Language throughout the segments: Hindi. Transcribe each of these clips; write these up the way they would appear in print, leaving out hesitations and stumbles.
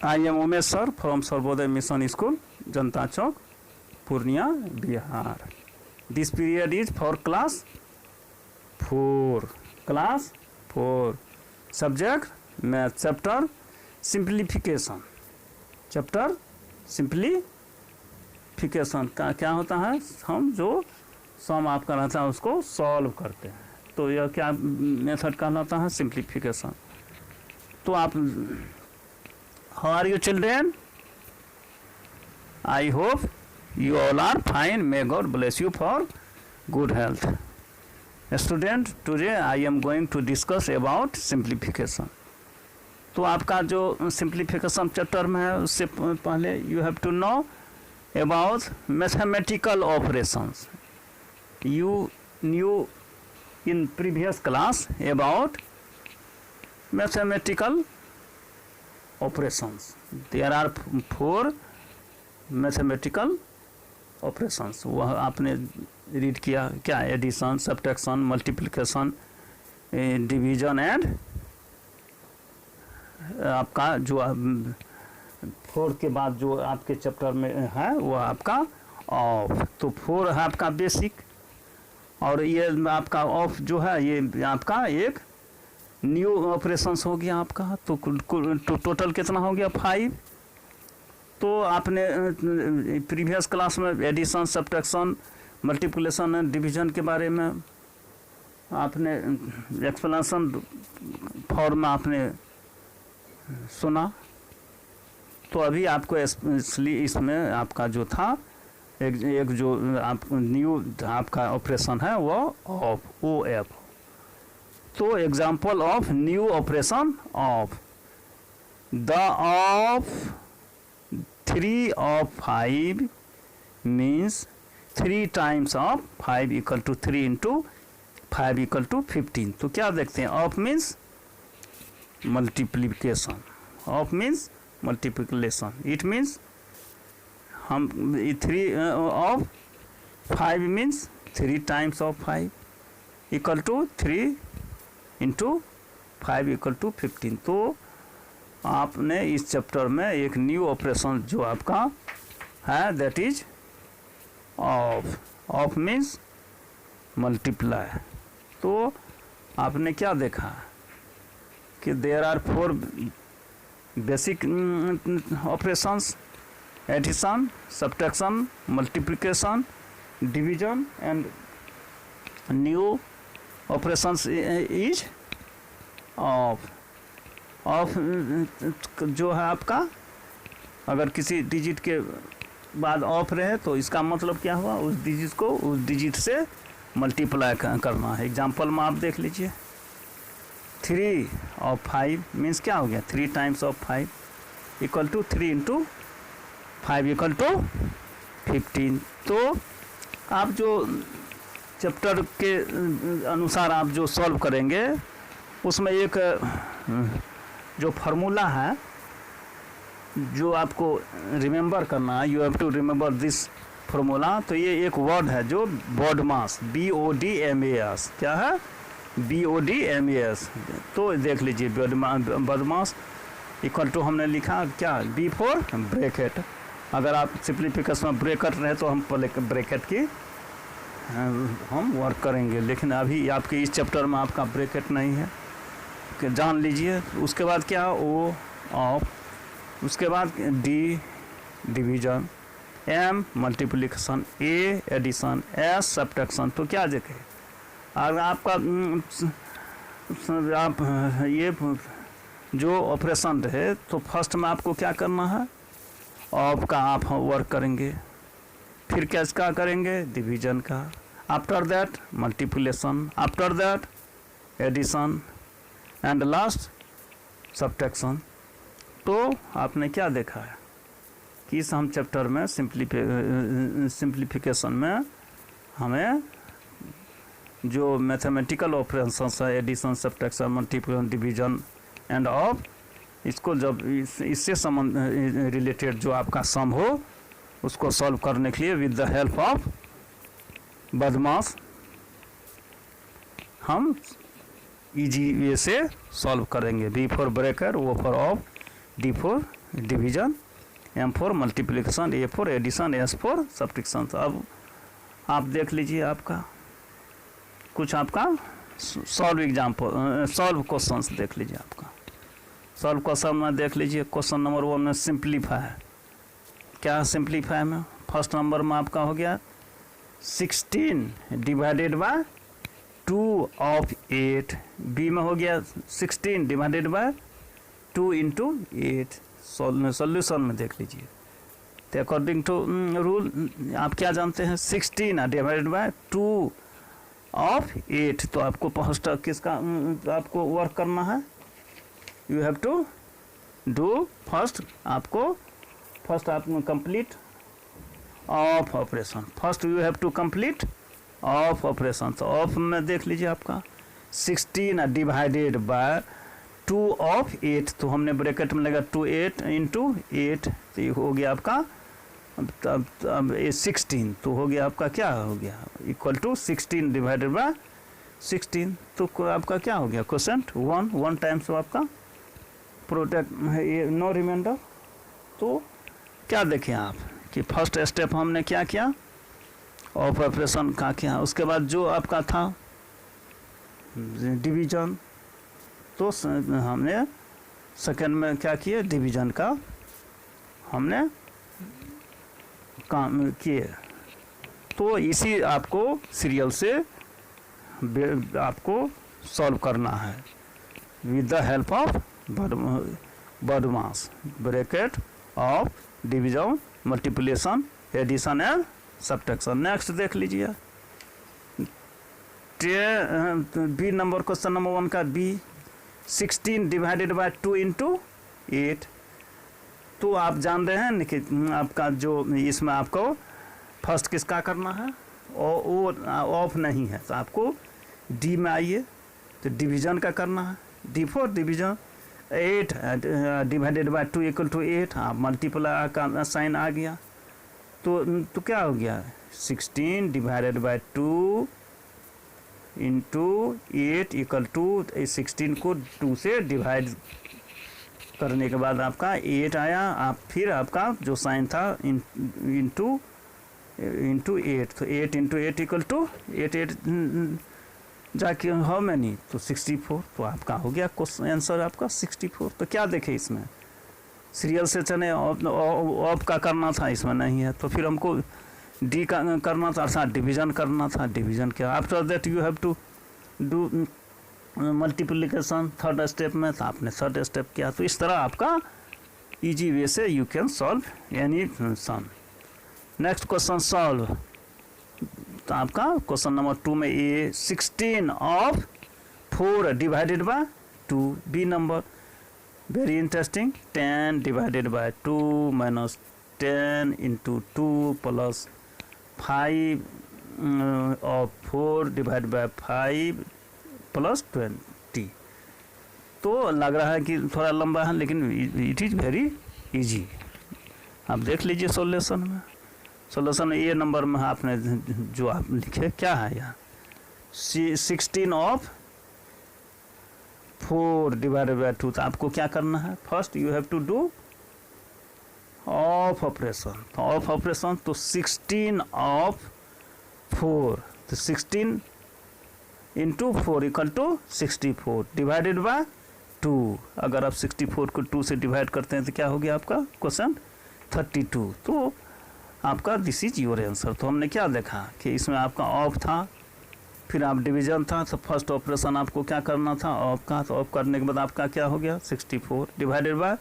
I am Umesh sir from Sarvodaya mission school, Janata Chowk, Purnia, Bihar. This period is for class 4. Class 4. Subject math. Chapter simplification. Chapter simplification का क्या होता है, हम जो सम आपका रहता है उसको सॉल्व करते हैं. तो यह क्या मेथड कहलाता है, सिंप्लीफिकेशन. तो आप, how are you children? I hope you all are fine. May God bless you for good health. Student, today I am going to discuss about simplification. तो आपका जो simplification चैप्टर में है उससे पहले you have to know about mathematical operations. You knew in previous class about mathematical operations. There are 4 mathematical operations. वह आपने रीड किया क्या, addition, subtraction, multiplication, division and आपका जो 4 के बाद जो आपके चैप्टर में है वो आपका ऑफ. तो 4 है आपका बेसिक, और ये आपका ऑफ जो है ये आपका एक न्यू ऑपरेशंस हो गया आपका. तो टोटल कितना हो गया, 5. तो आपने प्रीवियस क्लास में addition, subtraction, multiplication and division के बारे में आपने एक्सप्लेनेशन फॉर्म में आपने सुना. तो अभी आपको इसलिए इसमें आपका जो था एक जो आप न्यू आपका ऑपरेशन है वो ऑफ, OF. तो example of new operation of, the of 3 of 5 means 3 times of 5 equal to 3 into 5 equal to 15. तो क्या देखते हैं, of means multiplication. Of means multiplication. It means हम 3 of 5 means 3 times of 5 equal to 3 into 5 equal to 15. तो आपने इस चैप्टर में एक न्यू ऑपरेशन जो आपका है that is of. Of means multiply. तो आपने क्या देखा कि there are 4 basic operations, addition, subtraction, multiplication, division and new operations is of. Of जो है आपका, अगर किसी डिजिट के बाद ऑफ रहे तो इसका मतलब क्या हुआ, उस डिजिट को उस डिजिट से मल्टीप्लाई करना है. एग्जांपल में आप देख लीजिए, 3 of 5 मीन्स क्या हो गया, 3 times of 5 equal to 3 into 5 equal to 15. तो आप जो चैप्टर के अनुसार आप जो सॉल्व करेंगे उसमें एक जो फार्मूला है जो आपको रिमेंबर करना है, you have to remember this formula. तो ये एक वर्ड है जो BODMAS, BODMAS. क्या है, BODMAS. तो देख लीजिए, BODMAS इक्वल टू हमने लिखा क्या, B4 ब्रैकेट. अगर आप सिंप्लीफिकेशन में ब्रैकेट रहे तो हम पहले ब्रैकेट की हम वर्क करेंगे, लेकिन अभी आपके इस चैप्टर में आपका ब्रैकेट नहीं है, जान लीजिए. उसके बाद क्या, O ऑफ. उसके बाद D division, M multiplication, A addition, S subtraction. तो क्या देखें, अगर आपका आप ये जो ऑपरेशन रहे तो फर्स्ट में आपको क्या करना है, ऑफ का आप वर्क करेंगे, फिर किसका करेंगे, डिवीजन का. After that multiplication, after that addition and last subtraction. तो आपने क्या देखा है कि इस हम चैप्टर में सिंप्लीफिकेशन में हमें जो मैथमेटिकल ऑपरेशंस है, addition, subtraction, multiplication, division and of, इसको जब इससे संबंध रिलेटेड जो आपका सम हो उसको सॉल्व करने के लिए with the help of BODMAS हम इजी वे से सॉल्व करेंगे. B4 bracket, O for of, D4 division, M for multiplication, A for addition, S for subtraction. अब आप देख लीजिए आपका कुछ आपका सॉल्व क्वेश्चंस देख लीजिए। आपका सॉल्व क्वेश्चन में देख लीजिए, क्वेश्चन नंबर 1 में सिंप्लीफाई है। क्या सिंप्लीफाई में फर्स्ट नंबर में आपका हो गया 16 डिवाइडेड बाय 2 ऑफ 8, बी में हो गया 16 डिवाइडेड बाय 2 इंटू 8। सॉल्यूशन में देख लीजिए, तो अकॉर्डिंग टू रूल आप क्या जानते हैं, 16 डिवाइडेड बाय 2 ऑफ 8। तो आपको फर्स्ट किसका आपको वर्क करना है, you have to do first, आपको फर्स्ट आप complete of operation, first you have to complete of operation. तो ऑफ में देख लीजिए आपका 16 डिवाइडेड बाय 2 ऑफ 8, तो हमने ब्रैकेट में लगा 2 8 इंटू 8, तो ये हो गया आपका अब 16, तो हो गया आपका क्या हो गया इक्वल टू 16 डिवाइडेड बाय 16। तो आपका क्या हो गया क्वेश्चन 1 टाइम्स आपका प्रोडक्ट नो रिमाइंडर। तो क्या देखें आप कि फर्स्ट स्टेप हमने क्या किया, ऑफ ऑपरेशन का किया, उसके बाद जो आपका था डिवीजन, तो हमने सेकेंड में क्या किए, डिवीजन का हमने काम किए। तो इसी आपको सीरियल से आपको सॉल्व करना है with the help of BODMAS, bracket of division, multiplication, addition and subtraction. Next देख लीजिए बी नंबर, क्वेश्चन नंबर 1 का बी, 16 डिवाइडेड बाय 2 इंटू 8। तो आप जान रहे हैं कि आपका जो इसमें आपको फर्स्ट किसका करना है, वो ऑफ नहीं है, तो आपको डी में आइए, तो डिवीजन का करना है, D for division, 8 divided by 2 equal to 8, आप मल्टीप्लाई का साइन आ गया, तो क्या हो गया 16 divided by 2 into 8 equal to 16 को 2 से डिवाइड करने के बाद आपका 8 आया, आप फिर आपका जो साइन था इंटू 8, तो 8 इंटू 8 इक्वल टू 8 जाके हाउ मैनी, तो 64। तो आपका हो गया क्वेश्चन आंसर आपका 64। तो क्या देखें इसमें सीरियल से चले ऑफ का करना था, इसमें नहीं है, तो फिर हमको डी का करना था, अर्थात डिवीजन करना था। डिवीजन क्या, after that you have to do multiplication third step में, तो आपने थर्ड स्टेप किया। तो इस तरह आपका इजी वे से you can solve any sum. Next question solve, तो आपका क्वेश्चन नंबर 2 में a 16 of 4 divided by 2, B number very interesting 10 divided by 2 minus 10 into 2 plus 5 of 4 divide by 5 plus 20। तो लग रहा है कि थोड़ा लंबा है, लेकिन इट इज़ वेरी इजी। आप देख लीजिए सॉल्यूशन में, सॉल्यूशन ए नंबर में आपने जो आप लिखे क्या है यहाँ 16 ऑफ 4 डिवाइडेड बाय 2। तो आपको क्या करना है, first you have to do of operation, of operation, तो 16 ऑफ 4, तो 16 into 4 equal to 64 divided by 2। अगर आप 64 को 2 से डिवाइड करते हैं तो क्या हो गया आपका क्वेश्चन 32। तो आपका दिस इज योर आंसर। तो हमने क्या देखा कि इसमें आपका ऑफ था, फिर आप डिवीजन था, तो फर्स्ट ऑपरेशन आपको क्या करना था ऑफ का, तो ऑफ करने के बाद आपका क्या हो गया 64 डिवाइडेड बाय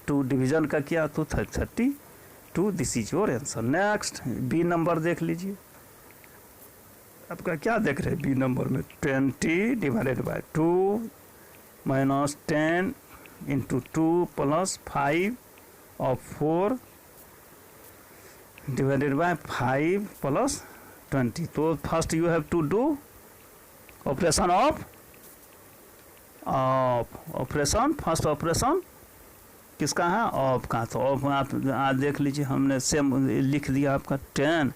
2, डिवीजन का किया तो 32। This is your answer. Next B number देख लीजिए, आपका क्या देख रहे हैं बी नंबर में 20 divided by 2 minus 10 into 2 plus 5 of 4 divided by 5 plus 20। तो first you have to do operation of operation, first operation किसका है ऑफ का, तो ऑफ आप आज देख लीजिए हमने सेम लिख दिया आपका 10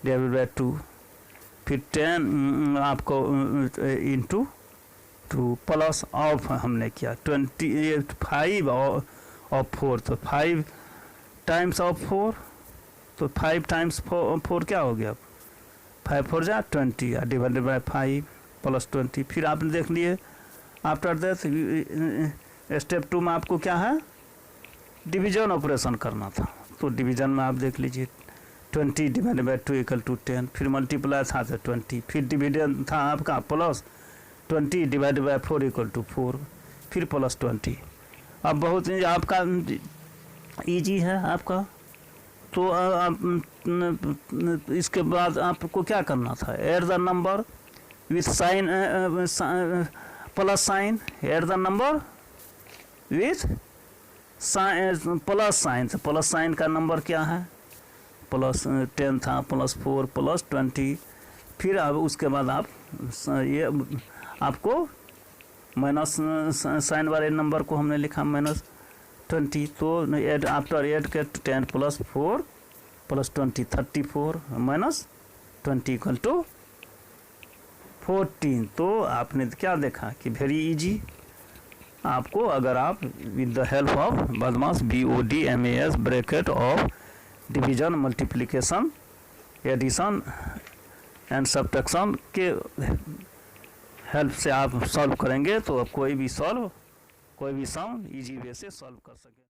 डिवाइडेड बाय 2, फिर 10 आपको इंटू 2 प्लस ऑफ हमने किया 25 ऑफ 4, तो 5 टाइम्स ऑफ 4, तो 5 टाइम्स 4 क्या हो गया, 5 4 जा 20 डिवाइडेड बाय 5 प्लस 20। फिर आपने देख लिए आफ्टर दैट स्टेप 2 में आपको क्या है, डिवीजन ऑपरेशन करना था। तो डिवीजन में आप देख लीजिए 20 डिवाइडेड बाय 2 इक्वल टू 10, फिर मल्टीप्लाई था तो 20, फिर डिविजन था आपका plus 20 divided by 4 equal to 4, फिर प्लस 20। अब बहुत आपका इजी है आपका। तो इसके बाद आपको क्या करना था, add the number with sign plus sign, add the number with plus sign. Plus sign का नंबर क्या है, प्लस 10 था, प्लस 4 प्लस 20। फिर अब उसके बाद आप ये आपको माइनस साइन वाले नंबर को हमने लिखा -20। तो एड आफ्टर एड के 10 plus 4 plus 20 34 minus 20 equal to 14। तो आपने क्या देखा कि वेरी इजी आपको, अगर आप with the help of BODMAS BODMAS bracket of division multiplication addition and subtraction के हेल्प से आप सॉल्व करेंगे तो कोई भी सम इजी वे से सॉल्व कर सकें।